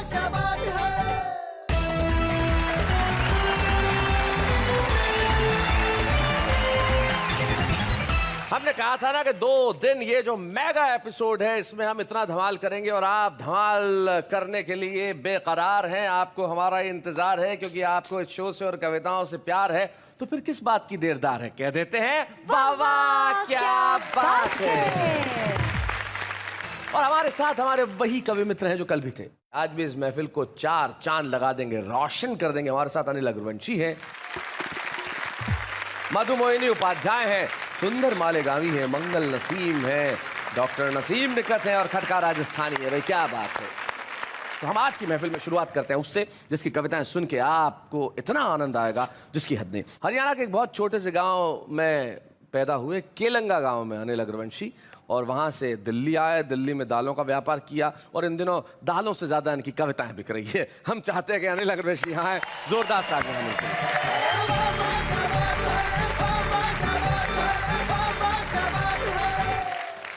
क्या बात है। हमने कहा था ना कि 2 दिन ये जो मेगा एपिसोड है इसमें हम इतना धमाल करेंगे और आप धमाल करने के लिए बेकरार हैं। आपको हमारा इंतजार है क्योंकि आपको इस शो से और कविताओं से प्यार है। तो फिर किस बात की देरदार है, कह देते हैं वाह वाह क्या बात है। और हमारे साथ हमारे वही कवि मित्र हैं जो कल भी थे। आज भी इस महफिल को 4 चांद लगा देंगे, रोशन कर देंगे। हमारे साथ अनिल अग्रवंशी हैं, मधुमोहिनी उपाध्याय हैं, सुंदर मालेगावी है, मंगल नसीम है, डॉक्टर नसीम निकट है और खटका राजस्थानी है। भाई क्या बात है। तो हम आज की महफिल में शुरुआत करते हैं उससे जिसकी कविताएं सुन के आपको इतना आनंद आएगा जिसकी हद नहीं। हरियाणा के एक बहुत छोटे से गांव में पैदा हुए, केलंगा गांव में अनिल अग्रवंशी, और वहां से दिल्ली आए। दिल्ली में दालों का व्यापार किया और इन दिनों दालों से ज्यादा इनकी कविताएं बिक रही है। हम चाहते हैं कि अनिल अग्रवंशी यहाँ आए। जोरदार तालियां।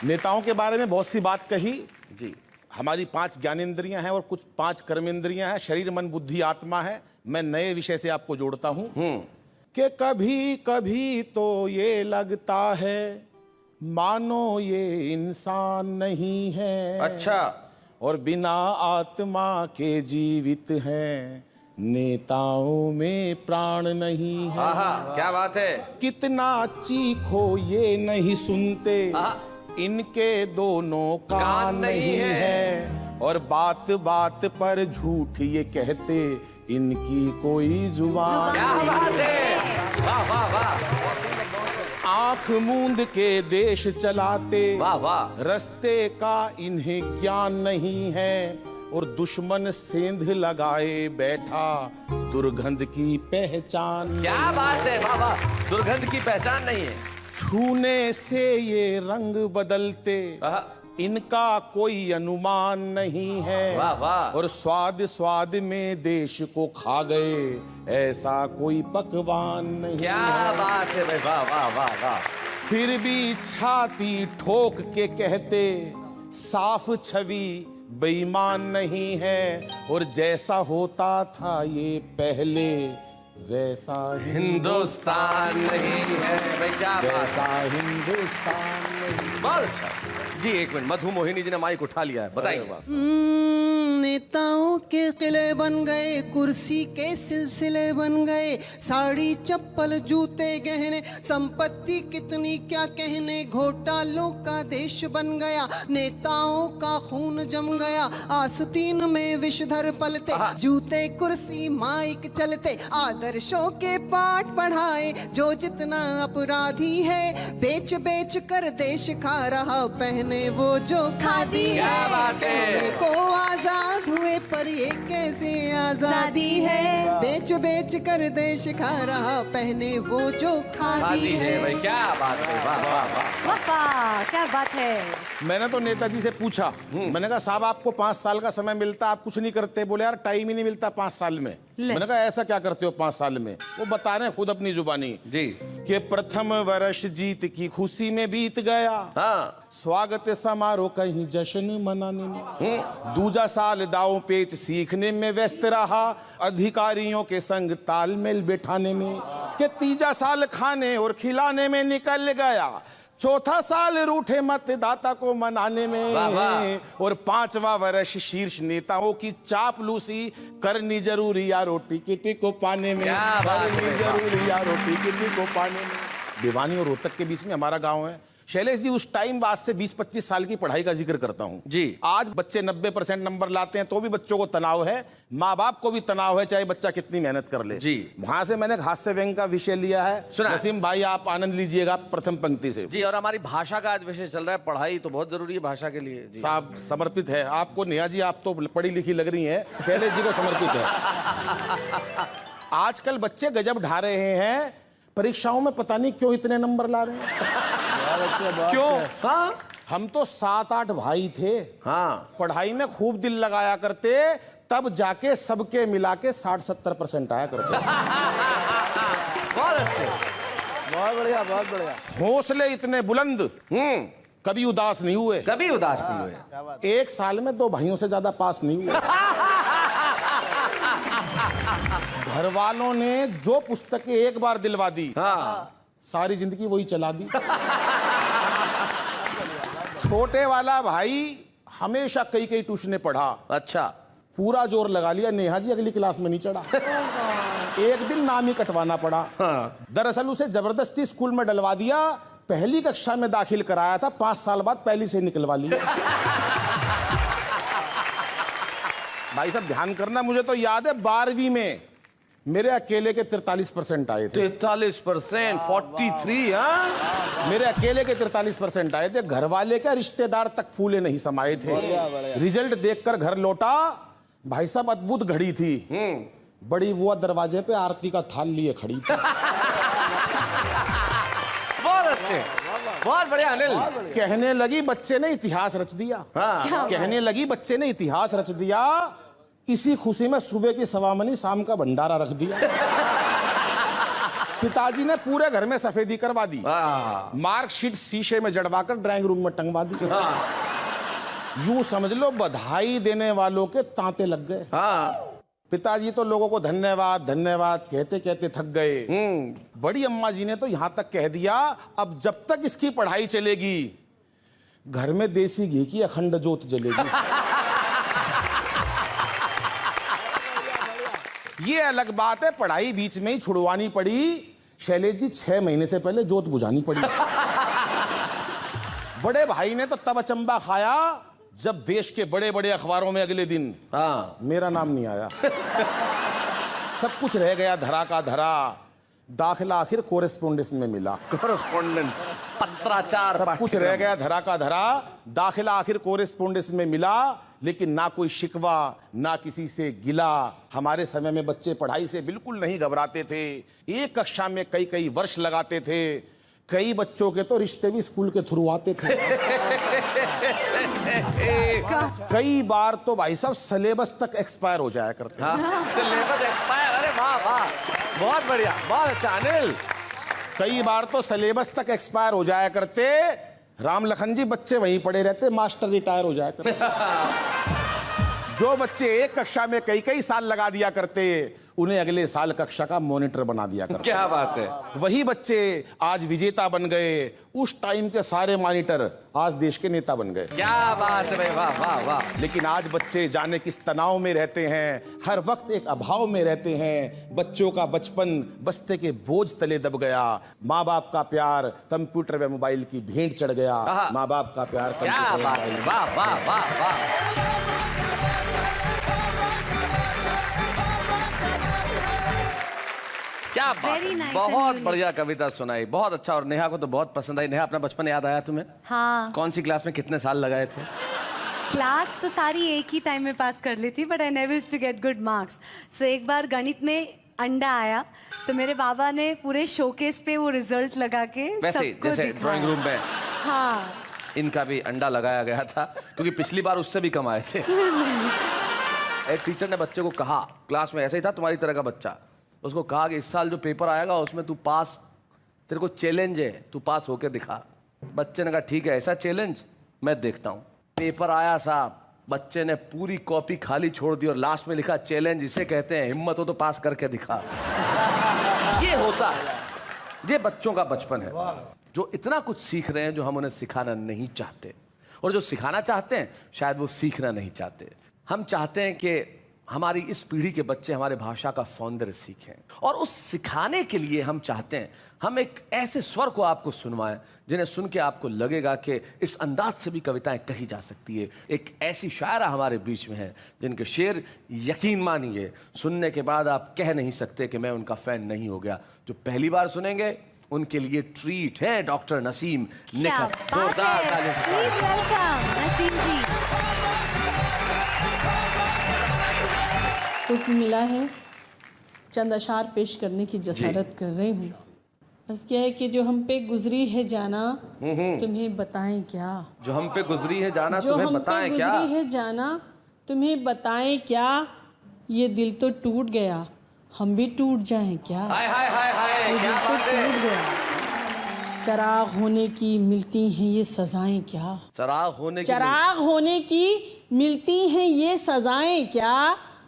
नेताओं के बारे में बहुत सी बात कही जी। हमारी 5 ज्ञानेंद्रियां हैं और कुछ 5 कर्मेंद्रियां हैं, शरीर मन बुद्धि आत्मा है। मैं नए विषय से आपको जोड़ता हूं कि कभी कभी तो ये लगता है मानो ये इंसान नहीं है। अच्छा। और बिना आत्मा के जीवित हैं, नेताओं में प्राण नहीं है। क्या बात है। कितना चीखो ये नहीं सुनते, इनके दोनों कान नहीं है। और बात बात पर झूठ ये कहते, इनकी कोई जुबान नहीं है। वाह वाह वाह। आंख मूंद के देश चलाते, वाह वाह। रस्ते का इन्हें ज्ञान नहीं है। और दुश्मन सेंध लगाए बैठा, दुर्गंध की पहचान। क्या बात है। वाह वाह। दुर्गंध की पहचान नहीं है। छूने से ये रंग बदलते, इनका कोई अनुमान नहीं है। वाह वाह। और स्वाद स्वाद में देश को खा गए, ऐसा कोई पकवान नहीं। क्या बात है भाई। वाह वाह वाह वाह। फिर भी छाती ठोक के कहते, साफ छवि बेईमान नहीं है। और जैसा होता था ये पहले, वैसा हिंदुस्तान नहीं है। भाई क्या बात। वैसा हिंदुस्तान नहीं। बहुत अच्छा जी। एक मिनट, मधुमोहिनी जी ने माइक उठा लिया है, बताइए। नेताओं के किले बन गए, कुर्सी के सिलसिले बन गए, साड़ी चप्पल जूते गहने, संपत्ति कितनी क्या कहने, घोटालों का देश बन गया, नेताओं का खून जम गया, आस्तीन में विषधर पलते, जूते कुर्सी माइक चलते, आदर्शों के पाठ पढ़ाए, जो जितना अपराधी है, बेच बेच कर देश खा रहा, पहने वो जो खादी है। को आजाद हुए पर ये कैसे आजादी है, बेच बेच कर देश खा रहा, पहने वो जो खादी है। भाई क्या बात है। वाह वाह वाह वाह क्या बात है। मैंने तो नेताजी से पूछा, मैंने कहा साहब आपको 5 साल का समय मिलता, आप कुछ नहीं करते। बोले यार टाइम ही नहीं मिलता 5 साल में। मैंने कहा ऐसा क्या करते हो 5 साल में? वो बता रहे हैं खुद अपनी जुबानी जी कि प्रथम वर्ष जीत की खुशी में बीत गया, स्वागत समारोह कहीं जश्न मनाने में, दूजा साल दाव पेच सीखने में व्यस्त रहा, अधिकारियों के संग तालमेल बैठाने में, कि तीजा साल खाने और खिलाने में निकल गया, चौथा साल रूठे मतदाता को मनाने में, और 5वां वर्ष शीर्ष नेताओं की चापलूसी करनी जरूरी या रोटी किटी को पाने में, करनी जरूरी या रोटी किटी को पाने में। भिवानी और रोहतक के बीच में हमारा गांव है। शैलेश जी, उस टाइम आज से 20-25 साल की पढ़ाई का जिक्र करता हूं जी। आज बच्चे 90% नंबर लाते हैं तो भी बच्चों को तनाव है, माँ बाप को भी तनाव है, चाहे बच्चा कितनी मेहनत कर ले जी। वहां से मैंने हास्य व्यंग का विषय लिया है। नसीम भाई आप आनंद लीजिएगा प्रथम पंक्ति से जी। और हमारी भाषा का आज विषय चल रहा है, पढ़ाई तो बहुत जरूरी है भाषा के लिए जी। साहब समर्पित है आपको। नेहा जी आप तो पढ़ी लिखी लग रही हैं, शैलेश जी को समर्पित है। आजकल बच्चे गजब ढा रहे हैं, परीक्षाओं में पता नहीं क्यों इतने नंबर ला रहे हैं। क्यों? हाँ? हम तो 7-8 भाई थे, पढ़ाई में खूब दिल लगाया करते, तब जाके सबके मिला के 60-70% आया करते। बहुत अच्छे, बहुत बढ़िया, बहुत बढ़िया। हौसले इतने बुलंद, कभी उदास नहीं हुए, कभी उदास नहीं हुए। 1 साल में 2 भाइयों से ज्यादा पास नहीं हुए। घर वालों ने जो पुस्तकें एक बार दिलवा दी, हाँ सारी जिंदगी वही चला दी। छोटे वाला भाई हमेशा कई ट्यूशनें पढ़ा। अच्छा। पूरा जोर लगा लिया, नेहा जी अगली क्लास में नहीं चढ़ा। एक दिन नाम ही कटवाना पड़ा। हाँ। दरअसल उसे जबरदस्ती स्कूल में डलवा दिया। पहली कक्षा में दाखिल कराया था, 5 साल बाद पहली से निकलवा लिया। भाई साहब ध्यान करना, मुझे तो याद है 12वीं में मेरे अकेले के 43% आए थे। 43%, 43। हाँ, मेरे अकेले के 43% आए थे। घर वाले क्या, रिश्तेदार तक फूले नहीं समाये थे। रिजल्ट देखकर घर लौटा, भाई साहब अद्भुत घड़ी थी। बड़ी बुआ दरवाजे पे आरती का थाल लिए खड़ी थी। बहुत अच्छे, बहुत बढ़िया अनिल। कहने लगी बच्चे ने इतिहास रच दिया। हाँ। कहने लगी बच्चे ने इतिहास रच दिया। इसी खुशी में सुबह की सवामनी, शाम का भंडारा रख दिया। पिताजी ने पूरे घर में सफेदी करवा दी। मार्कशीट शीशे में जड़वाकर ड्राइंग रूम में टंगवा दी। यूं समझ लो बधाई देने वालों के तांते लग गए। पिताजी तो लोगों को धन्यवाद धन्यवाद कहते कहते थक गए। बड़ी अम्मा जी ने तो यहां तक कह दिया, अब जब तक इसकी पढ़ाई चलेगी घर में देसी घी की अखंड जोत जलेगी। ये अलग बात है, पढ़ाई बीच में ही छुड़वानी पड़ी। शैलेश जी 6 महीने से पहले जोत बुझानी पड़ी। बड़े भाई ने तो तब अचंबा खाया जब देश के बड़े बड़े अखबारों में अगले दिन मेरा नाम नहीं आया। सब कुछ रह गया धरा का धरा। दाखिला आखिर कोरेस्पोंडेंस में मिला। कोरेस्पोंडेंस, पत्राचार। सब कुछ रह गया धरा का धरा। दाखिला आखिर कोरेस्पोंडेंस में मिला, लेकिन ना कोई शिकवा ना किसी से गिला। हमारे समय में बच्चे पढ़ाई से बिल्कुल नहीं घबराते थे। एक कक्षा में कई वर्ष लगाते थे। कई बच्चों के तो रिश्ते भी स्कूल के थ्रू आते थे। कई बार तो भाई साहब सिलेबस तक एक्सपायर हो जाया करते। सिलेबस एक्सपायर, अरे वाह वाह, बहुत बढ़िया, बहुत अच्छा अनिल। कई बार तो सिलेबस तक एक्सपायर हो जाया करते। राम लखन जी बच्चे वहीं पड़े रहते, मास्टर रिटायर हो जाया करते। जो बच्चे एक कक्षा में कई साल लगा दिया करते, उन्हें अगले साल कक्षा का मॉनिटर बना दिया करते। क्या बात है। वही बच्चे आज विजेता बन गए। उस टाइम के सारे मॉनिटर आज देश के नेता बन गए। क्या बात है भाई, वाह वाह वाह। लेकिन आज बच्चे जाने किस तनाव में रहते हैं, हर वक्त एक अभाव में रहते हैं। बच्चों का बचपन बस्ते के बोझ तले दब गया। माँ बाप का प्यार कंप्यूटर व मोबाइल की भेंट चढ़ गया। माँ बाप का प्यार क्या बात है, वाह वाह वाह वाह। क्या बात है, बहुत बढ़िया कविता सुनाई, बहुत अच्छा। और नेहा को तो बहुत पसंद आई। नेहा, अपना बचपन याद आया तुम्हें? हाँ। कौन सी क्लास में कितने साल लगाए थे? क्लास तो सारी एक ही टाइम में पास कर ली थी, but I never used to get good marks. So एक बार गणित में अंडा आया तो मेरे बाबा ने पूरे शोकेस पे वो रिजल्ट लगा के वैसे जैसे ड्राइंग रूम में। हाँ, इनका भी अंडा लगाया गया था, क्योंकि पिछली बार उससे भी कम आए थे। एक टीचर ने बच्चे को कहा, क्लास में ऐसा ही था तुम्हारी तरह का बच्चा, उसको कहा कि इस साल जो पेपर आएगा उसमें तू पास, तेरे को चैलेंज है, तू पास होके दिखा। बच्चे ने कहा ठीक है, ऐसा चैलेंज मैं देखता हूँ। पेपर आया साहब, बच्चे ने पूरी कॉपी खाली छोड़ दी और लास्ट में लिखा चैलेंज इसे कहते हैं, हिम्मत हो तो पास करके दिखा। ये होता है, ये बच्चों का बचपन है, जो इतना कुछ सीख रहे हैं जो हम उन्हें सिखाना नहीं चाहते, और जो सिखाना चाहते हैं शायद वो सीखना नहीं चाहते। हम चाहते हैं कि हमारी इस पीढ़ी के बच्चे हमारे भाषा का सौंदर्य सीखें, और उस सिखाने के लिए हम चाहते हैं हम एक ऐसे स्वर को आपको सुनवाएं जिन्हें सुन के आपको लगेगा कि इस अंदाज से भी कविताएं कही जा सकती है। एक ऐसी शायरा हमारे बीच में है जिनके शेर, यकीन मानिए, सुनने के बाद आप कह नहीं सकते कि मैं उनका फैन नहीं हो गया। जो पहली बार सुनेंगे उनके लिए ट्रीट है डॉक्टर नसीम निखत। जोरदार तालियां। प्लीज वेलकम नसीम जी। हुक्म मिला है, चंद अशार पेश करने की जसारत कर रही हूँ। बस क्या है कि जो हम पे गुजरी है जाना तुम्हें बताएं क्या। जो हम पे गुजरी है जाना जो तुम्हें हम बताएं पे क्या। गुजरी है जाना तुम्हें बताएं क्या। ये दिल तो टूट गया, हम भी टूट जाएं क्या। हाय हाय हाय हाय, ये क्या दिल तो बात है। टूट गया, चराग होने की मिलती हैं ये सजाएं क्या। चराग होने की चराग होने की मिलती हैं ये सजाएं क्या।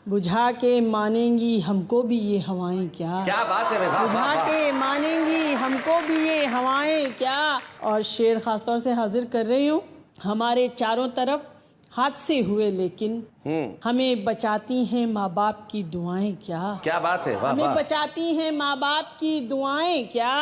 बुझा के मानेंगी हमको भी ये हवाएं क्या। क्या बात है भाई, वाह, बुझा वाह, वाह। के मानेंगी हमको भी ये हवाएं क्या। और शेर खासतौर से हाजिर कर रही हूँ। हमारे चारों तरफ हादसे हुए लेकिन हमें बचाती हैं माँ बाप की दुआएं क्या। क्या बात है, वाह, हमें वाह। बचाती हैं माँ बाप की दुआएं क्या।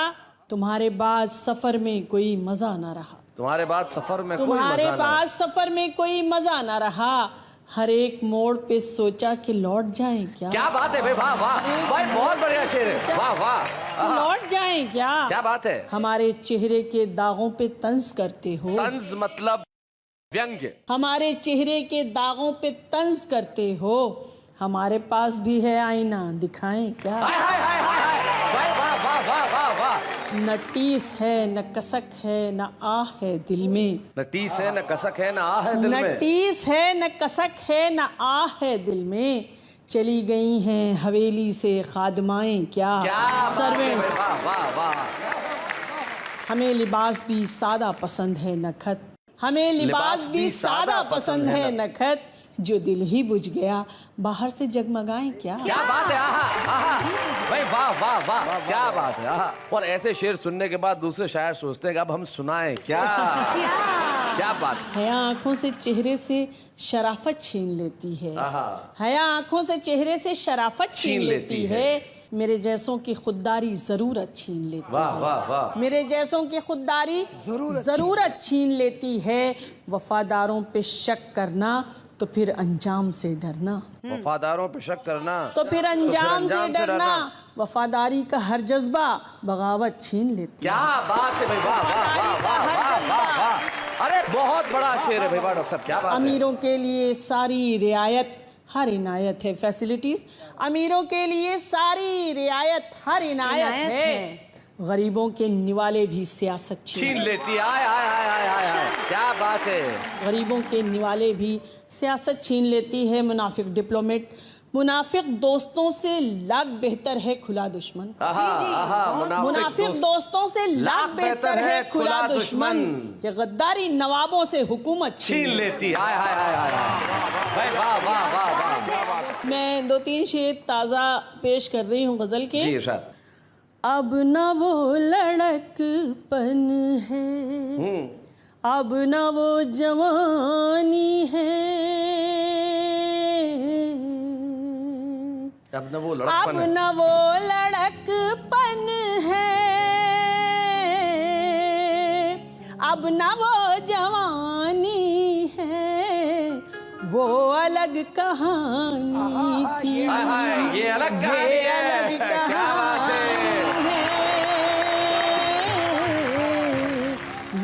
तुम्हारे बाद सफर में कोई मजा ना रहा। तुम्हारे बाद सफर में कोई तुम्हारे मजा ना। पास सफर में कोई मजा ना रहा। हर एक मोड़ पे सोचा कि लौट जाएं क्या। क्या बात है भाई, वाह वाह भाई, बहुत बढ़िया शेर है, वाह वाह। तो लौट जाएं क्या। क्या बात है। हमारे चेहरे के दागों पे तंज करते हो। तंज मतलब व्यंग्य। हमारे चेहरे के दागों पे तंज करते हो। हमारे पास भी है आईना, दिखाएं क्या। हाय हाय हाय हाय, भाई वाह वाह वाह वाह वाह। न टीस है न कसक है न आह है दिल में। न टीस है न कसक है न आह है दिल न में। टीस है न कसक है न आह है दिल में। चली गई हैं हवेली से खादमाएं क्या। सर्वेंट्स। वाह वाह वाह। हमें लिबास भी सादा पसंद है नखत। हमें लिबास भी सादा पसंद है नखत। जो दिल ही बुझ गया बाहर से जगमगाएं क्या। क्या बात है, आहा आहा भाई, वाह वाह वाह, क्या बात है, आहा। और ऐसे शेर सुनने के बाद दूसरे शायर सोचते हैं कि अब हम सुनाएं क्या। क्या बात है। हया आंखों से चेहरे से शराफत छीन लेती है। हया आंखों से चेहरे से शराफत छीन लेती है। मेरे जैसों की खुददारी जरूरत छीन लेती है। वाह वाह वाह। मेरे जैसों की खुददारी जरूरत छीन लेती है। वफादारों पे शक करना तो फिर अंजाम से डरना। वफादारों पे शक करना तो फिर अंजाम से डरना। वफादारी का हर जज्बा बगावत छीन लेती। क्या बात है भाई, वाह वाह वाह वाह वाह वाह। अरे बहुत बड़ा शेर है भाई, वाह डॉक्टर साहब, क्या बात है। अमीरों के लिए सारी रियायत हर इनायत है। फैसिलिटीज अमीरों के लिए सारी रियायत हर इनायत है। गरीबों के निवाले भी सियासत छीन लेती है। आय आय आय आय आय आय, क्या बात है। गरीबों के निवाले भी सियासत छीन लेती है। मुनाफिक डिप्लोमेट मुनाफिक दोस्तों से लाख बेहतर है खुला दुश्मन। मुनाफिक दोस्तों से लाख बेहतर है खुला दुश्मन। ये गद्दारी नवाबों से हुकूमत छीन लेती है। आय आय आय आय भाई, वाह वाह वाह वाह। मैं 2-3 शेर ताज़ा पेश कर रही हूँ गजल के। जी इरशाद। अब न वो लड़कपन है, अब न वो जवानी है, अब न वो अब लड़कपन न वो लड़कपन है, अब न वो जवानी है। वो अलग कहानी थी। ये अलग कहानी है। क्या बात है।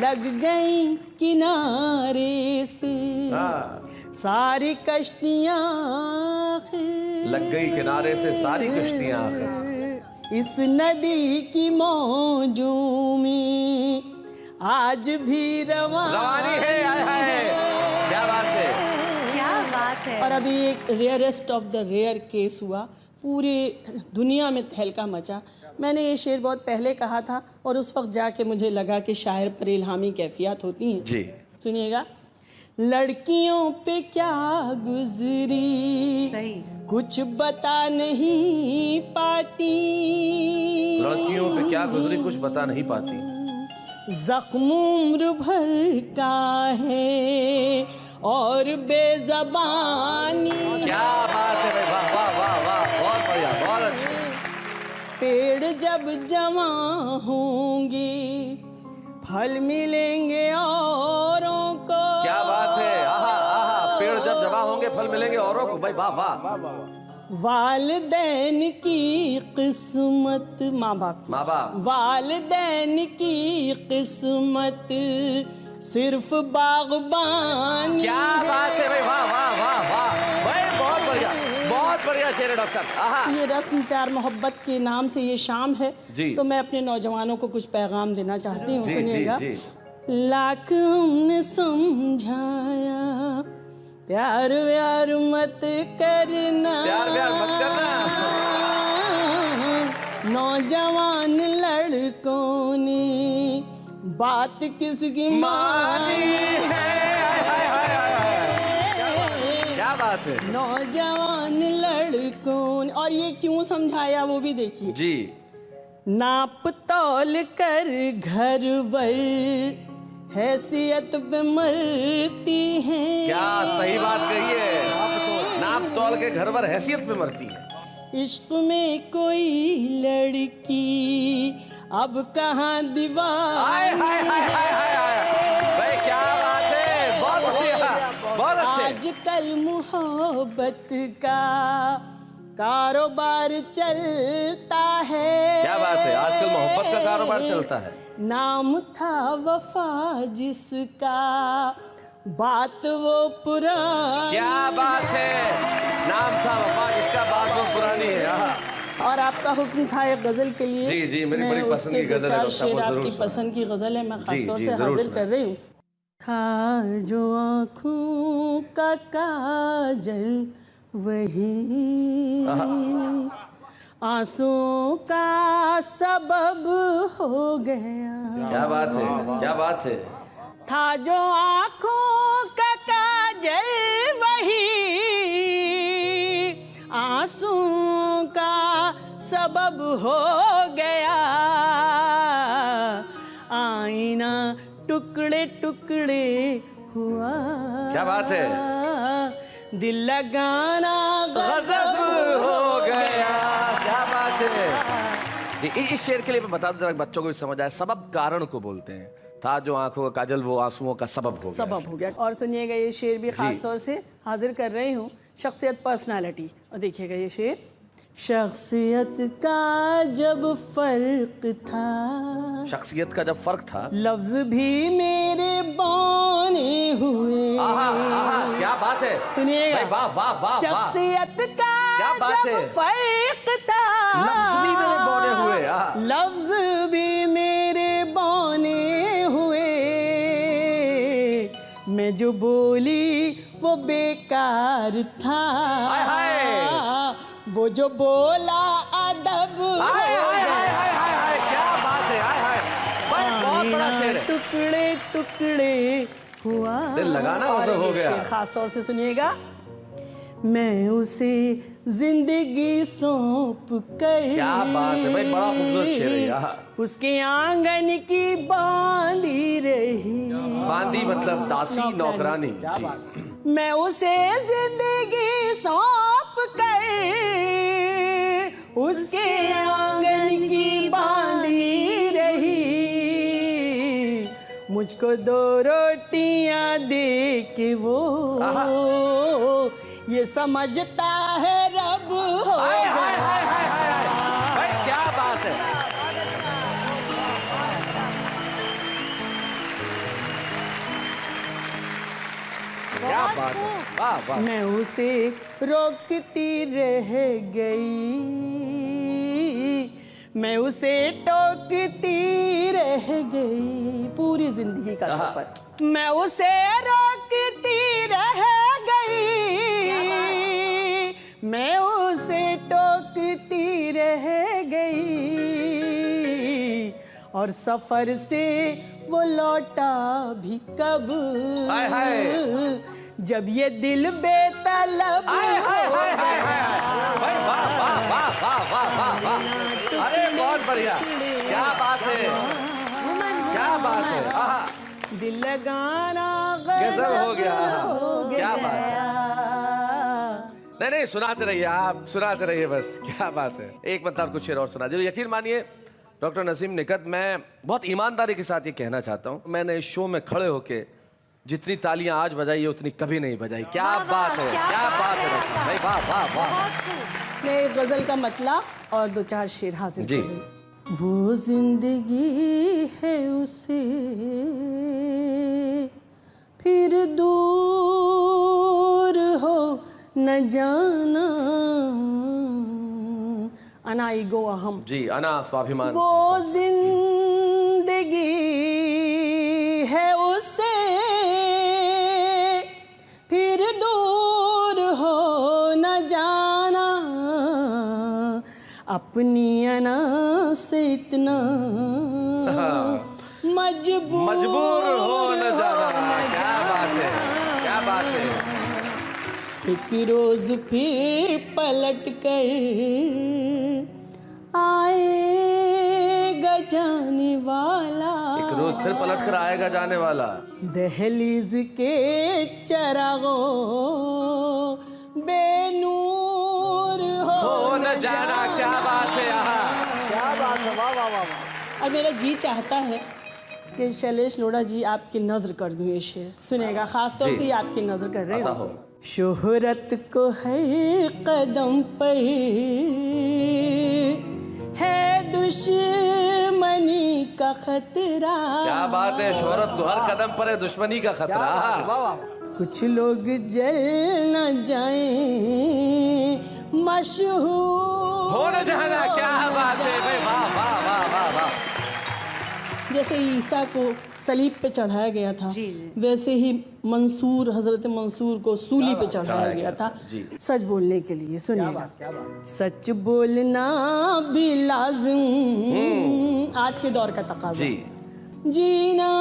लग गई किनारे से सारी कश्तियां, लग गई किनारे से सारी कश्तियां। इस नदी की मौजों में आज भी रवानी है। क्या बात है, क्या बात है। और अभी एक rarest of the rare case हुआ, पूरे दुनिया में तहलका मचा। मैंने ये शेर बहुत पहले कहा था और उस वक्त जाके मुझे लगा कि शायर पर इल्हामी कैफियत होती हैं। जी सुनिएगा। लड़कियों पे क्या गुजरी सही। कुछ बता नहीं पाती, लड़कियों पे क्या गुजरी कुछ बता नहीं पाती। जख्म उम्र भर का है और बेज़बानी। क्या बात है भाई, वाह वाह वाह वाह, बहुत बढ़िया, बहुत अच्छा। पेड़ जब जमा होंगे फल मिलेंगे औरों को। क्या बात है, आहा आहा, पेड़ जब जमा होंगे फल मिलेंगे औरों को। भाई वाह वाह। वालिदैन की किस्मत, माँ बाप वालिदैन की किस्मत सिर्फ बागबान। क्या बात है भाई, वाह वाह वाह वाह भाई, बहुत बढ़िया शेर है डॉक्टर साहब। ये रस्म प्यार मोहब्बत के नाम से ये शाम है जी। तो मैं अपने नौजवानों को कुछ पैगाम देना चाहती हूँ। सुनिएगा। जी। लाख हमने समझाया प्यार व्यार मत करना, प्यार व्यार मत करना। नौजवान लड़कों ने बात किसकी मानी है। क्या बात बात है। नौजवान लड़कों, और ये क्यों समझाया वो भी देखिए जी। नाप तौल कर घर वर हैसियत पे मरती हैं। क्या सही बात कही है, नाप तौल के घर पर हैसियत पे मरती है। इश्क में कोई लड़की अब कहाँ दीवानी हाय हाय हाय हाय हाय हाय। भाई क्या बात है, बहुत बढ़िया, बहुत अच्छे। आजकल मोहब्बत का कारोबार चलता है। क्या बात है, आजकल मोहब्बत का कारोबार चलता है। नाम था वफा जिसका, बात वो पुरानी। क्या बात है, नाम था वफा जिसका, बात वो पुरानी है। और आपका हुक्म था एक गजल के लिए। जी जी, मेरी बड़ी पसंद की गजल है, शेर आपकी पसंद की गजल है, मैं खासतौर से हाजिर कर रही हूँ। था जो आँखों का काजल वही आंसुओं का सबब हो गया। क्या बात है, क्या बात है। था जो आँखों का काजल वही आंसुओं का सबब हो गया। आईना टुकड़े टुकड़े हुआ। क्या बात है, दिल लगाना गजब हो गया। क्या बात है जी। इस शेर के लिए मैं बता दूं जरा, बच्चों को भी समझ आए, सबब कारण को बोलते हैं। था जो आंखों का काजल वो आंसुओं का सबब हो गया। सबब हो गया। और सुनिएगा ये शेर भी खास तौर से हाजिर कर रही हूँ, शख्सियत पर्सनालिटी। और देखिएगा ये शेर, शख्सियत का जब फर्क था, शख्सियत का जब फर्क था, लफ्ज भी मेरे बने हुए। आहा, क्या बात है, सुनिएगा, वाह वाह वाह। शख्सियत का क्या बात जब है, फर्क था, लफ्ज भी मेरे बने हुए। लफ्ज भी मेरे बने हुए। मैं जो बोली वो बेकार था। हाय हाय। वो जो बोला अदब। हाय हाय हाय हाय हाय हाय। क्या बात है, हाय हाय। बहुत बड़ा शेर है। टुकड़े टुकड़े हुआ, दिल लगाना वैसे हो गया। खास तौर से सुनिएगा, मैं उसे जिंदगी सौंप कर। क्या बात है भाई, बड़ा खूबसूरत शेर है यार। उसके आंगन की बांधी रही। बांधी मतलब दासी, नौकरानी। मैं उसे जिंदगी सौंप कर उसके आंगन की बांधी रही। मुझको 2 रोटियां दे के वो ये समझता है रब हो। हाय हाय हाय हाय हाय। भाई क्या बात है, क्या बात है, वाह वाह। मैं उसे रोकती रह गई, मैं उसे टोकती रह गई। पूरी जिंदगी का सफर मैं उसे रोकती रह गई, मैं उसे टोकती रह गई। और सफर से वो लौटा भी कब, हाय हाय। जब ये दिल बेतलब। हाय हाय हाय हाय हाय। भाई वाह वाह वाह वाह वाह वाह वाह। अरे बहुत बढ़िया, क्या बात है, क्या बात है। आहा, दिल लगाना गजब हो गया। क्या बात है। नहीं नहीं, सुनाते रहिए, आप सुनाते रहिए बस। क्या बात है। एक मतलब कुछ शेर और सुना दीजिए। यकीन मानिए डॉक्टर नसीम निकत, मैं बहुत ईमानदारी के साथ ये कहना चाहता हूँ, मैंने इस शो में खड़े होके जितनी तालियां आज बजाई है उतनी कभी नहीं बजाई। क्या बात है, क्या बात है भाई, वाह वाह वाह। मैं एक गजल का मतला और 2-4 शेर हाजिर जी। वो जिंदगी है उसे फिर दूर हो न जाना। अना ईगो अहम। जी, अना स्वाभिमान। वो जिंदगी है उससे फिर दूर हो न जाना। अपनी अना से इतना मजबूर हो न जाना। क्या बात है, क्या बात है। एक रोज फिर पलट कर आएगा जाने वाला, एक रोज फिर पलट कर आएगा जाने वाला, दहलीज के चरागों बेनूर हो न जाना। क्या बात है यहाँ, क्या बात है, वाह वाह वाह वाह। अब मेरा जी चाहता है कि शैलेश लोढ़ा जी आपकी नजर कर दूं ये शेर, सुनेगा, खास तौर से आपकी नजर कर रहे हो। शोहरत को हर कदम पर है दुश्मनी का खतरा। क्या बात है, शोहरत को हर कदम पर है दुश्मनी का खतरा। वाह वाह। कुछ लोग जल न जाएं मशहूर हो न जाना। क्या बात है भाई, वाह वाह वाह वाह वाह। जैसे ईसा को सलीब पे चढ़ाया गया था, वैसे ही मंसूर, हजरत मंसूर को सूली पे चढ़ाया गया था सच बोलने के लिए। सुनिएगा, सच बोलना भी लाजिम आज के दौर का तकाज़ा, जीना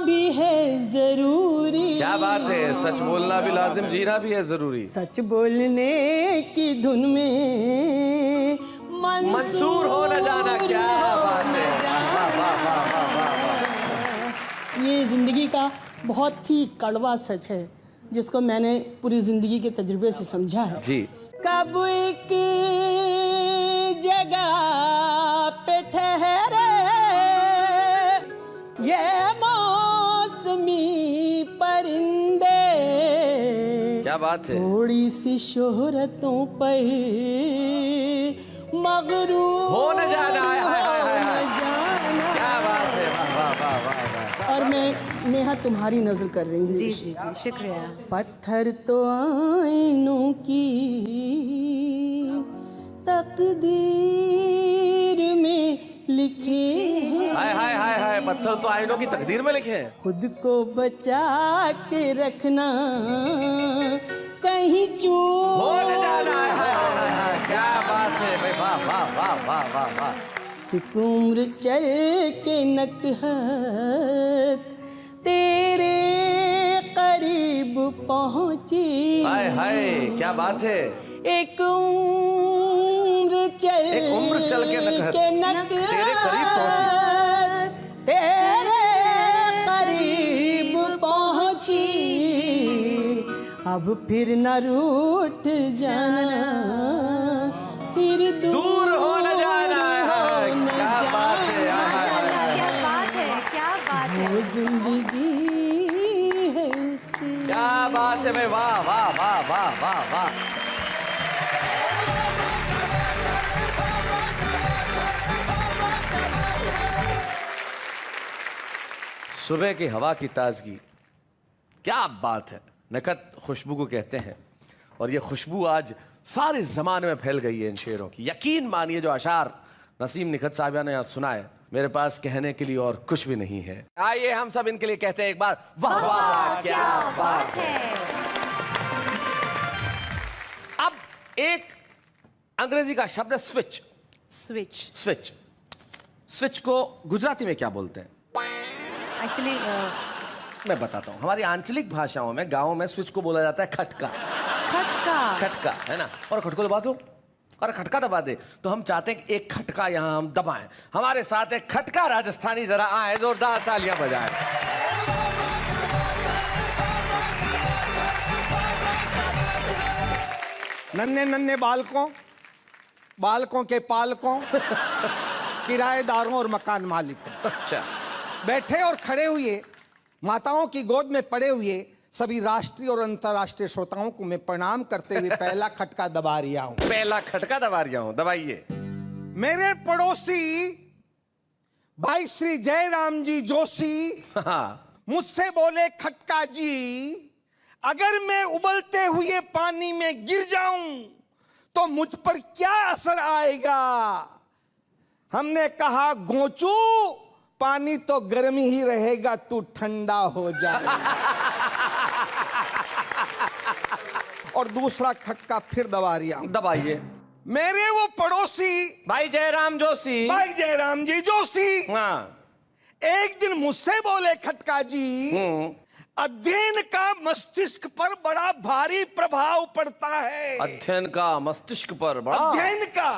भी है जरूरी। क्या बात है, सच बोलना भी लाजिम, जीना भी है जरूरी। सच बोलने की धुन में मंसूर हो न जाना। क्या बात है, ये जिंदगी का बहुत ही कड़वा सच है जिसको मैंने पूरी जिंदगी के तजुर्बे से समझा है जी। कब एक जगह पे ठहरे ये मौसमी परिंदे, क्या बात है, थोड़ी सी शोहरतों पर मगरूर हो न जाना। क्या बात है, वाह वाह वाह वाह। और मैं नेहा तुम्हारी नजर कर रही हूँ। जी जी जी, शुक्रिया। पत्थर तो आईनों की तकदीर में लिखे हैं। हाय हाय हाय हाय, पत्थर तो आईनों की तकदीर में लिखे हैं। खुद को बचा के रखना कहीं चूक हो न जाना। क्या बात है भाई, वाह वाह वाह वाह वाह वाह। एक उम्र चल के नकहत तेरे करीब पहुंची। हाय हाय, क्या बात है। एक उम्र चल के नकहत तेरे करीब पहुंची, तेरे करीब पहुंची। अब फिर न रूठ जाना, फिर दूर हो न जाना। क्या बात है, क्या बात है, क्या बात है। वो जिंदगी है इसी। क्या बात है भाई, वाह वाह वाह वाह वाह वाह। सुबह की हवा की ताजगी, क्या बात है। नकत खुशबू को कहते हैं और ये खुशबू आज सारे जमाने में फैल गई है इन शेरों की। यकीन मानिए जो अशार नसीम निखत साहब ने आज सुनाए, मेरे पास कहने के लिए और कुछ भी नहीं है। आइए हम सब इनके लिए कहते हैं एक बार वाह वाह, क्या बात है। अब एक अंग्रेजी का शब्द है स्विच। स्विच, स्विच, स्विच को गुजराती में क्या बोलते हैं? एक्चुअली मैं बताता हूँ। हमारी आंचलिक भाषाओं में गाँव में स्विच को बोला जाता है खटका। खटका, खटका है ना। और खटको दबा दो और खटका दबा दे तो हम चाहते हैं कि एक खटका यहाँ हम दबाएं। हमारे साथ एक खटका राजस्थानी जरा आए, जोरदार तालियां बजाएं। नन्हे नन्हे बालकों के पालकों, किराएदारों और मकान मालिकों, अच्छा, बैठे और खड़े हुए, माताओं की गोद में पड़े हुए सभी राष्ट्रीय और अंतर्राष्ट्रीय श्रोताओं को मैं प्रणाम करते हुए पहला खटका दबा रहा हूं। पहला खटका दबा रहा हूं, दबाइए। मेरे पड़ोसी भाई श्री जयराम जी जोशी मुझसे बोले, खटका जी अगर मैं उबलते हुए पानी में गिर जाऊं तो मुझ पर क्या असर आएगा? हमने कहा, गोचू पानी तो गर्म ही रहेगा, तू ठंडा हो जाएगा। और दूसरा खटका फिर दबा रहा हूं, दबाइए। मेरे वो पड़ोसी भाई जयराम जोशी, भाई जयराम जी जोशी हाँ, एक दिन मुझसे बोले, खटका जी अध्ययन का मस्तिष्क पर बड़ा भारी प्रभाव पड़ता है। अध्ययन का मस्तिष्क पर बड़ा, अध्ययन का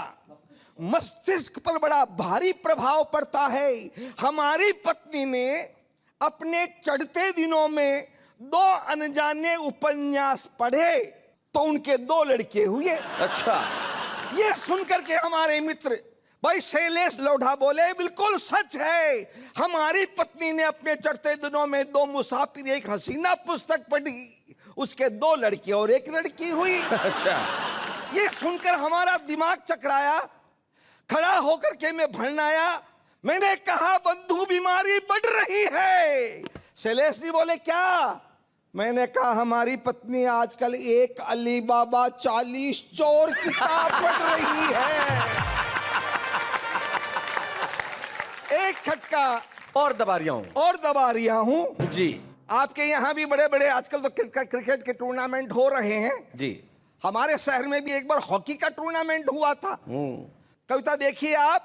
मस्तिष्क पर बड़ा भारी प्रभाव पड़ता है। हमारी पत्नी ने अपने चढ़ते दिनों में 2 अनजाने उपन्यास पढ़े तो उनके 2 लड़के हुए। अच्छा। ये सुनकर के हमारे मित्र भाई शैलेश लोढ़ा बोले, बिल्कुल सच है। हमारी पत्नी ने अपने चढ़ते दिनों में 2 मुसाफिर एक हसीना पुस्तक पढ़ी, उसके 2 लड़के और 1 लड़की हुई। अच्छा। ये सुनकर हमारा दिमाग चकराया। खड़ा होकर के मैं भड़नाया। मैंने कहा बंधु बीमारी बढ़ रही है। शैलेश जी बोले क्या? मैंने कहा हमारी पत्नी आजकल एक अली बाबा 40 चोर किताब पढ़ रही है। एक खटका और दबा रिया हूं जी। आपके यहाँ भी बड़े बड़े आजकल तो क्रिकेट के टूर्नामेंट हो रहे हैं जी। हमारे शहर में भी एक बार हॉकी का टूर्नामेंट हुआ था। कविता देखिए आप,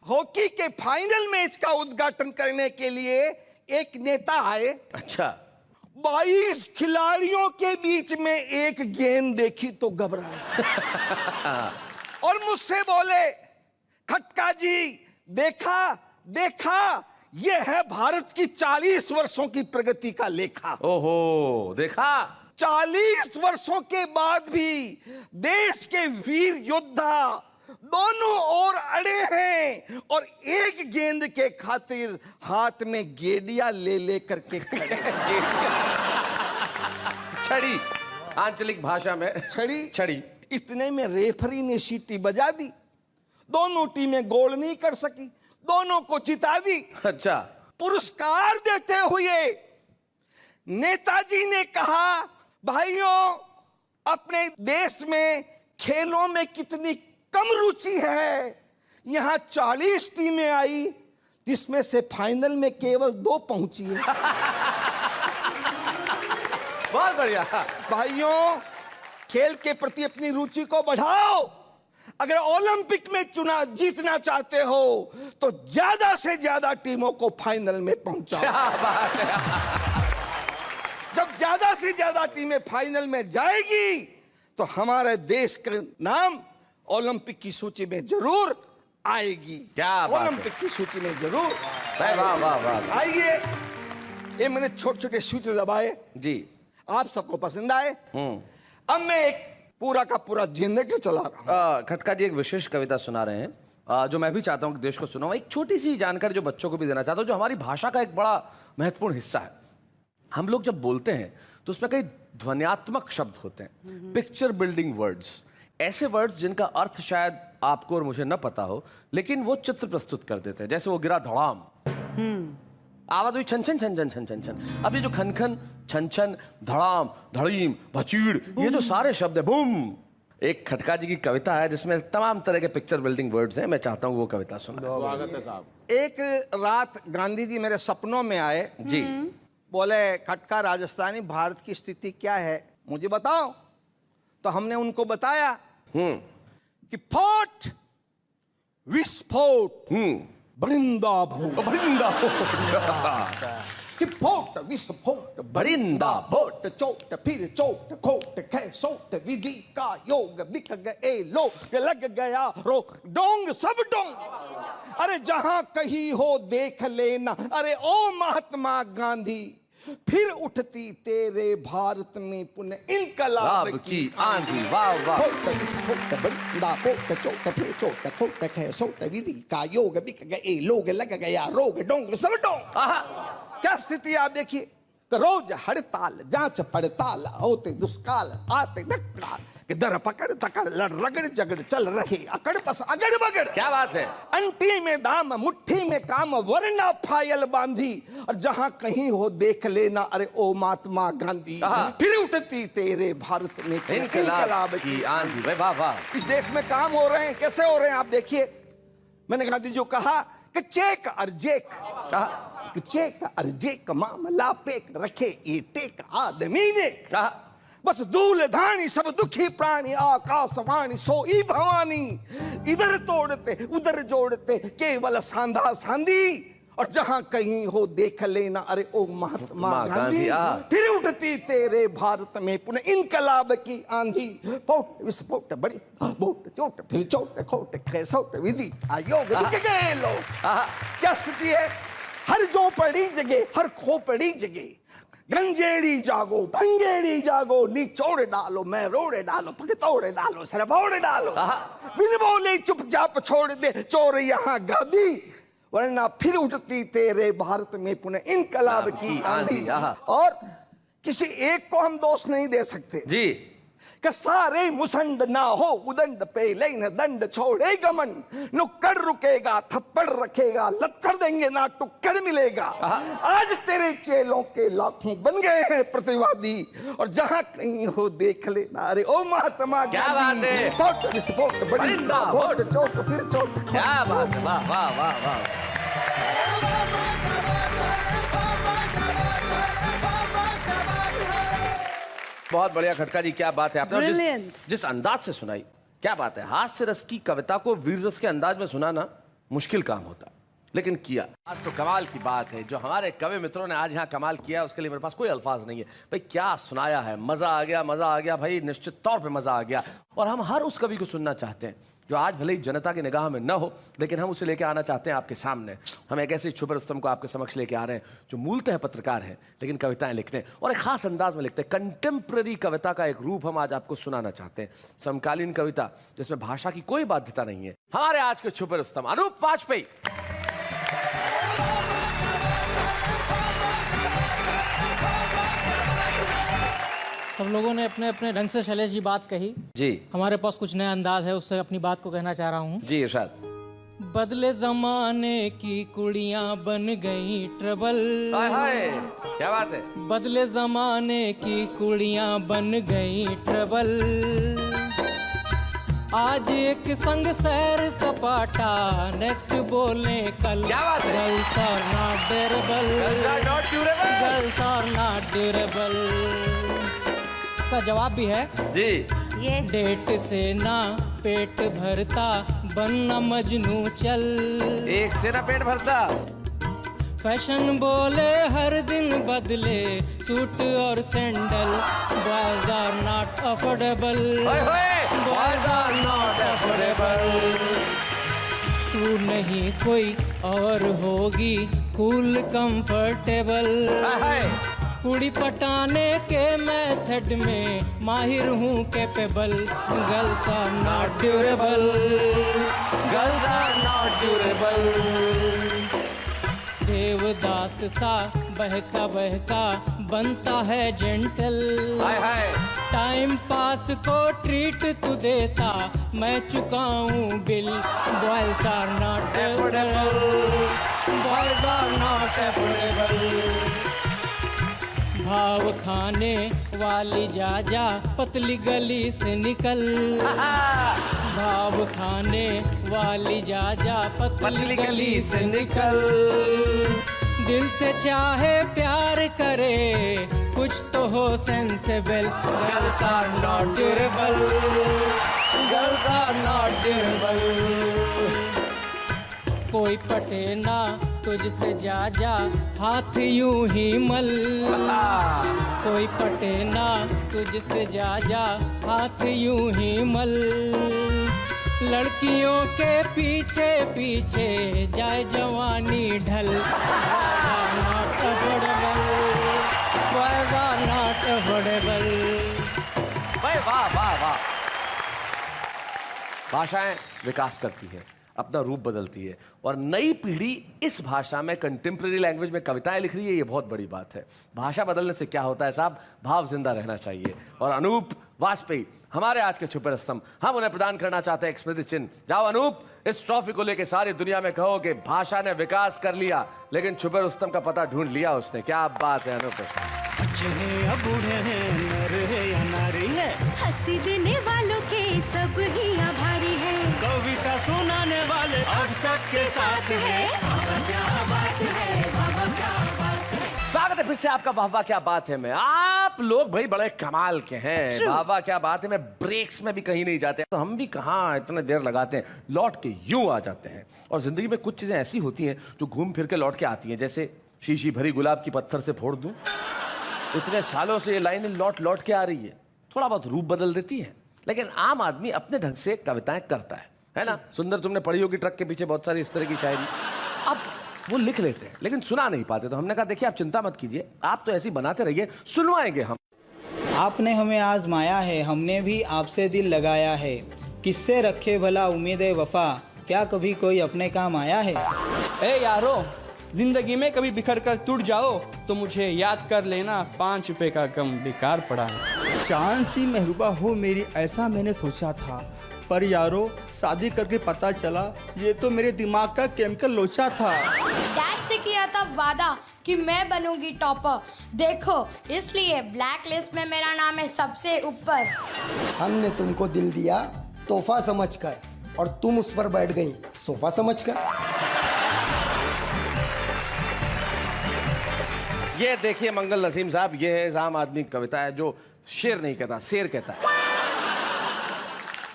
हॉकी के फाइनल मैच का उद्घाटन करने के लिए एक नेता आए। अच्छा। 22 खिलाड़ियों के बीच में एक गेंद देखी तो घबराए और मुझसे बोले, खटका जी देखा देखा, यह है भारत की 40 वर्षों की प्रगति का लेखा। ओहो, देखा 40 वर्षों के बाद भी देश के वीर योद्धा दोनों ओर अड़े हैं और एक गेंद के खातिर हाथ में गेडिया ले लेकर के खड़े। छड़ी, आंचलिक भाषा में छड़ी। इतने में रेफरी ने सीटी बजा दी। दोनों टीमें गोल नहीं कर सकी, दोनों को जिता दी। अच्छा। पुरस्कार देते हुए नेताजी ने कहा, भाइयों अपने देश में खेलों में कितनी कम रुचि है। यहां 40 टीमें आई जिसमें से फाइनल में केवल 2 पहुंची है। बहुत बढ़िया। भाइयों खेल के प्रति अपनी रुचि को बढ़ाओ। अगर ओलंपिक में जीतना चाहते हो तो ज्यादा से ज्यादा टीमों को फाइनल में पहुंचाओ। क्या बात है। जब ज्यादा से ज्यादा टीमें फाइनल में जाएगी तो हमारे देश का नाम ओलंपिक की सूची में जरूर आएगी। क्या बात है। ओलंपिक की सूची में जरूर वाह वाह वाह। आइए। ये मैंने छोटे छोटे स्विच दबाए जी, आप सबको पसंद आए। अब मैं एक पूरा का पूरा जनरेटर चला रहा हूं। खटका जी एक विशेष कविता सुना रहे हैं जो मैं भी चाहता हूं कि देश को सुनाऊं। एक छोटी सी जानकारी जो बच्चों को भी देना चाहता हूं, जो हमारी भाषा का एक बड़ा महत्वपूर्ण हिस्सा है। हम लोग जब बोलते हैं तो उसमें कई ध्वन्यात्मक शब्द होते हैं, पिक्चर बिल्डिंग वर्ड्स, ऐसे वर्ड्स जिनका अर्थ शायद आपको और मुझे न पता हो, लेकिन वो चित्र प्रस्तुत कर देते हैं। जैसे वो गिरा धड़ाम, आवाज हुई छन छन छन छन छन छन छन। अब ये जो खन खन छन छन धड़ाम धड़ीम भचीड़, ये जो सारे शब्द है, बूम। एक खटका जी की कविता है जिसमें तमाम तरह के पिक्चर बिल्डिंग वर्ड्स हैं। मैं चाहता हूँ वो कविता सुना। स्वागत है साहब। एक रात गांधी जी मेरे सपनों में आए जी। बोले, खटका राजस्थानी भारत की स्थिति क्या है मुझे बताओ। तो हमने उनको बताया कि फोर्ट विस्फोट वृंदावन, कि फोट विस्फोट वृंदावन, चोट फिर चोट खोट खे सोट विधि का योग बिक गए लोग लग गया रोक डोंग सब डोंग। अरे जहां कहीं हो देख लेना, अरे ओ महात्मा गांधी, फिर उठती तेरे भारत में पुनः इनकलाब की आंधी। वाह वाह। फोट विस्फोट वृंदावन, चोट फिर चोट खोट खे सोट विधि का योग बिक गए लोग लग गया रोग डोंग सब डोंग। क्या स्थिति आप देखिए। तो रोज हड़ताल जांच पड़ताल होते दुष्काल आते नक्काल, दर पकड़ तकड़ लड़ रगड़ झगड़ चल रहे अकड़ बस अगड़ बगड़। क्या बात है। अंटी में दाम मुट्ठी में काम वरना फायल बांधी, और जहां कहीं हो देख लेना, अरे ओ महात्मा गांधी, फिर उठती तेरे भारत में इनकलाब की आंधी। वाह वाह। इस देश में काम हो रहे हैं, कैसे हो रहे हैं आप देखिए। मैंने गांधी जी को कहा कि चेक और जेक, चेक और जेक मामला पेक रखे ये टेक आदमी ने, बस दूल धानी सब दुखी प्राणी आकाशवाणी सोई भवानी, इधर तोड़ते उधर जोड़ते केवल सांधा सांधी, और जहां कहीं हो देख लेना, अरे ओ महात्मा गांधी। फिर उठती तेरे भारत में पुनः इनकलाब की आंधी, पोट विस्फोट बड़ी बोट चोट फिर चोट खोट खेसोट विधि आयोग दिख गए लोग। क्या स्थिति है? हर जो पड़ी जगह, हर खोपड़ी जगह, गंजेड़ी जागो भंगेड़ी जागो, निचोड़ डालो मैं रोड़े डालो, पगतोड़े डालो सरभोड़े डालो, बिन बोले चुपचाप छोड़ दे चोर यहाँ गादी, वरना फिर उठती तेरे भारत में पुनः इनकलाब की आंधी। और किसी एक को हम दोष नहीं दे सकते जी कि सारे मुसंड ना हो उदंड पे लेन दंड छोड़ेगा मन, नुक्कड़ रुकेगा थप्पड़ रखेगा, लत्थड़ देंगे ना टुक्कड़ मिलेगा। आज तेरे चेलों के लाखों बन गए हैं प्रतिवादी, और जहां कहीं हो देख लेना, अरे ओ महात्मा क्या बात है, फोट विस्फोट बड़ी फोट चोट फिर चोट। क्या बात, वाह वाह वाह वाह। बहुत बढ़िया खटका जी, क्या बात है आपने जिस अंदाज से सुनाई, क्या बात है। हास्य रस की कविता को वीर रस के अंदाज में सुनाना मुश्किल काम होता, लेकिन किया। आज तो कमाल की बात है, जो हमारे कवि मित्रों ने आज यहाँ कमाल किया है, उसके लिए मेरे पास कोई अल्फाज नहीं है भाई। क्या सुनाया है, मजा आ गया, मजा आ गया भाई, निश्चित तौर पे मजा आ गया। और हम हर उस कवि को सुनना चाहते हैं जो आज भले ही जनता की निगाह में न हो, लेकिन हम उसे लेके आना चाहते हैं आपके सामने। हम एक ऐसे छुपे रुस्तम को आपके समक्ष लेके आ रहे हैं जो मूलतः पत्रकार है, लेकिन कविताएं लिखते हैं और एक खास अंदाज में लिखते हैं। कंटेम्प्रेरी कविता का एक रूप हम आज आपको सुनाना चाहते हैं, समकालीन कविता जिसमें भाषा की कोई बाध्यता नहीं है। हमारे आज के छुपे रुस्तम अनूप वाजपेयी। सब लोगों ने अपने अपने ढंग से शैलेश जी बात कही जी, हमारे पास कुछ नया अंदाज है, उससे अपनी बात को कहना चाह रहा हूँ जी। इरशाद। बदले जमाने की कुड़ियाँ बन गई ट्रबल। हाय हाय, क्या बात है। बदले जमाने की कुड़ियाँ बन गई ट्रबल, आज एक संग सैर सपाटा, नेक्स्ट बोले कल। क्या बात है। Girls are not durable, girls are not durable का जवाब भी है जी। yes. डेट से ना पेट भरता, बनना मजनू चल। एक से ना पेट भरता। फैशन बोले हर दिन बदले, सूट और sandal. Boys are not affordable, boys are not affordable. तू नहीं कोई और होगी कूल कंफर्टेबल। कुड़ी पटाने के मेथड में माहिर हूँ capable. Girls are not durable, girls are not durable. Devdas सा बहका बहका बनता है जेंटल। टाइम पास को ट्रीट तू देता, मैं चुकाऊं bill. Boys are not affordable, boys are not affordable. भाव खाने वाली जा जा पतली गली से निकल। भाव खाने वाली जा जा पतली गली से निकल। दिल से चाहे प्यार करे, कुछ तो हो sensible. Girls are not durable, girls are not durable. कोई पटे ना तुझसे जा जा हाथ यूं ही मल। कोई पटे ना तुझसे जा जा हाथ यूं ही मल। लड़कियों के पीछे पीछे जाए जवानी ढल। Not affordable, boys are not affordable. वाह वाह वाह। भाषाएं विकास करती है, अपना रूप बदलती है, और नई पीढ़ी इस भाषा में कंटेम्प्रेरी लैंग्वेज में कविताएं लिख रही है। ये बहुत बड़ी बात है। भाषा बदलने से क्या होता है साहब, भाव जिंदा रहना चाहिए। और अनूप वाजपेयी हमारे आज के छुपे रुस्तम, हम उन्हें प्रदान करना चाहते हैं एक स्मृति चिन्ह। जाओ अनूप, इस ट्रॉफी को लेकर सारी दुनिया में कहो कि भाषा ने विकास कर लिया, लेकिन छुपे रुस्तम का पता ढूंढ लिया उसने। क्या बात है अनूप। बच्चे हैं या बूढ़े हैं, नर है या नारी है, हंसी देने वालों के सब ही आभारी है। कविता सुनाने वाले अब सबके साथ है। बाबा क्या बात है, बाबा क्या बात है। स्वागत है फिर से आपका। वाह वाह क्या बात है। मैं आप लोग भाई बड़े कमाल के हैं। वाह वाह क्या बात है। मैं ब्रेक्स में भी कहीं नहीं जाते, तो हम भी कहाँ इतने देर लगाते हैं, लौट के यूं आ जाते हैं। और जिंदगी में कुछ चीजें ऐसी होती हैं जो घूम फिर के लौट के आती हैं, जैसे शीशी भरी गुलाब की पत्थर से फोड़ दूं। इतने सालों से ये लाइनें लौट लौट के आ रही है, थोड़ा बहुत रूप बदल देती है, लेकिन आम आदमी अपने ढंग से कविताएं करता है ना। सुंदर तुमने पढ़ी होगी ट्रक के पीछे बहुत सारी इस तरह की शायरी। अब वो लिख लेते हैं लेकिन सुना नहीं पाते, तो हमने कहा देखिए आप चिंता मत कीजिए, आप तो ऐसी बनाते रहिए, सुनवाएंगे हम। आपने हमें आजमाया है, हमने भी आपसे दिल लगाया है, किससे रखे भला उम्मीद वफा, क्या कभी कोई अपने काम आया है। ए यारो, जिंदगी में कभी बिखर कर टूट जाओ तो मुझे याद कर लेना, 5 रुपए का गम बेकार पड़ा है। चांद सी महबूबा हो मेरी ऐसा मैंने सोचा था, पर यारो शादी करके पता चला ये तो मेरे दिमाग का केमिकल लोचा था। डैड से किया था वादा कि मैं बनूंगी टॉपर, देखो इसलिए ब्लैक लिस्ट में मेरा नाम है सबसे ऊपर। हमने तुमको दिल दिया तोहफा समझकर और तुम उस पर बैठ गई सोफा समझकर। ये देखिए मंगल नसीम साहब, ये है आम आदमी की कविता है जो शेर नहीं कहता, शेर कहता है।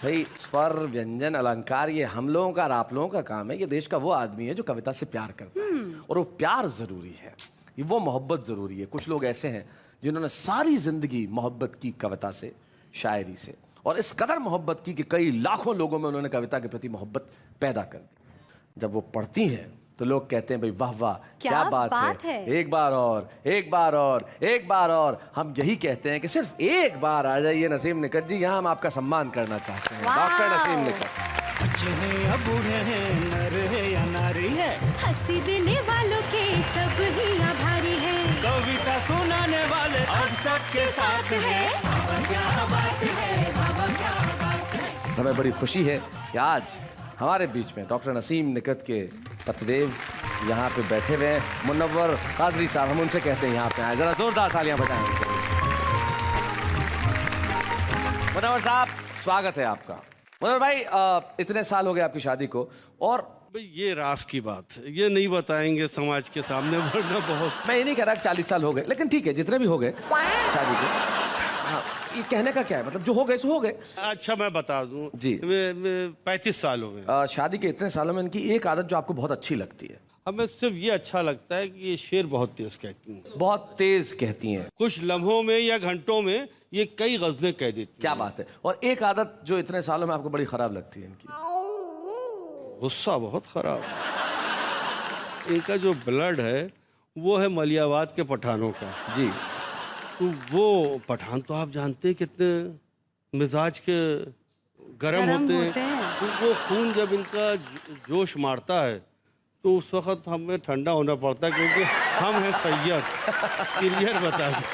भाई स्वर व्यंजन अलंकार ये हम लोगों का और आप लोगों का काम है। ये देश का वो आदमी है जो कविता से प्यार करता है, और वो प्यार जरूरी है, वो मोहब्बत जरूरी है। कुछ लोग ऐसे हैं जिन्होंने सारी जिंदगी मोहब्बत की कविता से, शायरी से, और इस कदर मोहब्बत की कि कई लाखों लोगों में उन्होंने कविता के प्रति मोहब्बत पैदा कर दी। जब वो पढ़ती हैं तो लोग कहते हैं भाई वाह वाह क्या बात है, एक बार और, एक बार और, एक बार और। हम यही कहते हैं कि सिर्फ एक बार आ जाइए नसीम निकट जी, यहाँ हम आपका सम्मान करना चाहते हैं। डॉक्टर नसीम निकट। बच्चे हैं या बूढ़े हैं, नर है या नारी है, हंसी देने वालों के सब ही आभारी है, कविता सुनाने वाले अब सबके साथ है। बाबा क्या बात है, बाबा क्या बात है। हमें बड़ी खुशी है कि आज हमारे बीच में डॉक्टर नसीम निकट के पतिदेव यहाँ पे बैठे हुए हैं, मुनव्वर कादरी साहब। हम उनसे कहते हैं यहाँ पे आए, जरा जोरदार तालियां बजाएं। मुनव्वर साहब स्वागत है आपका। मुनव्वर भाई इतने साल हो गए आपकी शादी को, और भाई ये राज की बात है, ये नहीं बताएंगे समाज के सामने, वरना बहुत। मैं ये नहीं कह रहा 40 साल हो गए, लेकिन ठीक है जितने भी हो गए शादी के। हाँ, ये कहने का क्या है, मतलब जो हो गए सो हो गए। अच्छा मैं बता दूं जी, 35 साल हो गए शादी के। इतने सालों में इनकी एक आदत जो आपको बहुत अच्छी लगती है। हमें सिर्फ ये अच्छा लगता है कि ये शेर बहुत तेज कहती हैं। बहुत तेज कहती हैं। कुछ लम्हों में या घंटों में ये कई गजलें कह देती। क्या बात है। और एक आदत जो इतने सालों में आपको बड़ी खराब लगती है इनकी, गुस्सा बहुत खराब। इनका जो ब्लड है वो है मलियाबाद के पठानों का जी। तो वो पठान तो आप जानते हैं कितने मिजाज के गरम होते हैं। तो वो खून जब इनका जोश मारता है तो उस वक्त हमें ठंडा होना पड़ता है, क्योंकि हम हैं सैयद। क्लियर बता दें।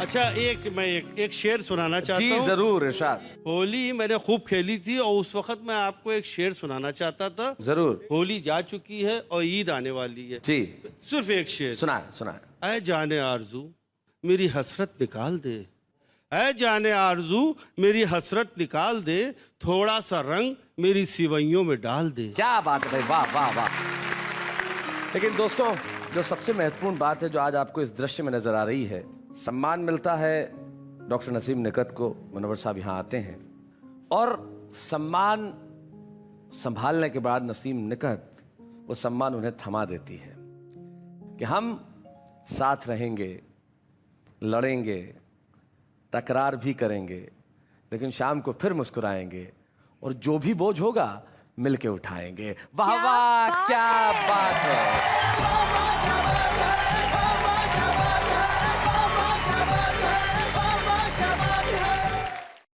अच्छा मैं एक शेर सुनाना चाहता हूँ। जी जरूर इरशाद। होली मैंने खूब खेली थी और उस वक्त मैं आपको एक शेर सुनाना चाहता था। जरूर। होली जा चुकी है और ईद आने वाली है जी, सिर्फ एक शेर सुनाए। ऐ जाने आरजू मेरी हसरत निकाल दे, ऐ जाने आरजू मेरी हसरत निकाल दे, थोड़ा सा रंग मेरी सिवैयों में डाल दे। क्या बात है भाई, वाह वाह वाह। लेकिन दोस्तों जो सबसे महत्वपूर्ण बात है जो आज आपको इस दृश्य में नजर आ रही है, सम्मान मिलता है डॉक्टर नसीम निकट को। मुनव्वर साहब यहाँ आते हैं और सम्मान संभालने के बाद नसीम निकट वो सम्मान उन्हें थमा देती है कि हम साथ रहेंगे, लड़ेंगे, तकरार भी करेंगे, लेकिन शाम को फिर मुस्कुराएंगे और जो भी बोझ होगा मिलके उठाएंगे। वाह वाह क्या बात है।